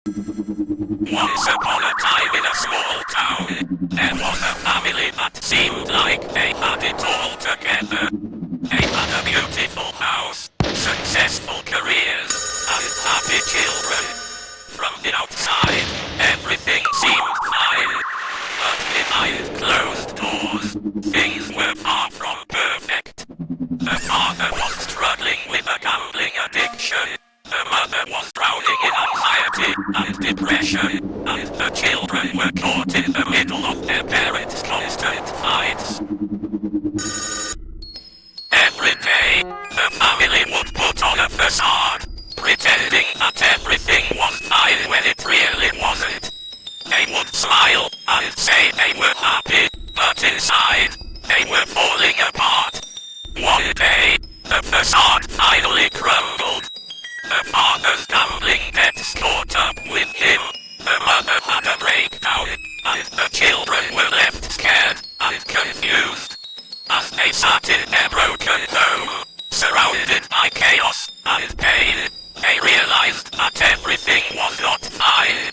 Once upon a time in a small town, there was a family that seemed like they had it all together. They had a beautiful house, successful careers, and happy children. From the outside, everything seemed fine. But behind closed doors, things were far from perfect. The father was struggling with a gambling addiction. The mother was drowning in anxiety and depression, and the children were caught in the middle of their parents' constant fights. Every day, the family would put on a facade, pretending that everything was fine when it really wasn't. They would smile and say they were happy, but inside, they were falling apart. One day, the facade finally crumbled. The father's gambling debts caught up with him. The mother had a breakdown, and the children were left scared and confused. As they sat in their broken home, surrounded by chaos and pain, they realized that everything was not fine.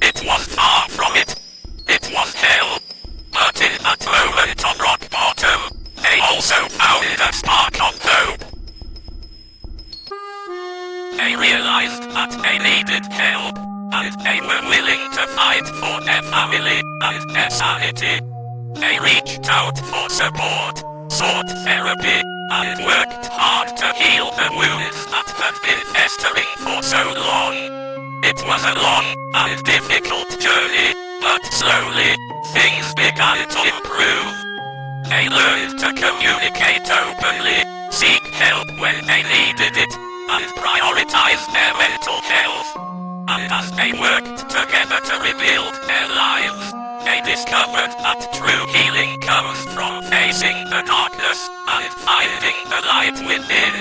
It was far from it. It was hell. But in that moment of rock bottom, they also found a spark of hope. They realized that they needed help, and they were willing to fight for their family and their sanity. They reached out for support, sought therapy, and worked hard to heal the wounds that had been festering for so long. It was a long and difficult journey, but slowly, things began to improve. They learned to communicate openly, seek help when they needed it, and prioritize their mental health. And as they worked together to rebuild their lives, they discovered that true healing comes from facing the darkness and finding the light within.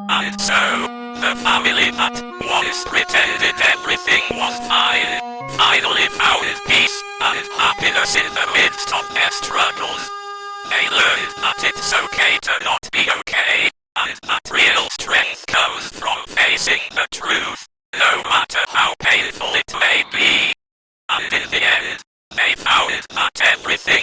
And so, the family that once pretended everything was fine, finally found peace and happiness in the midst of their struggles. They learned that it's okay to not be okay, and that real strength comes from facing the truth, no matter how painful it may be. And in the end, they found that everything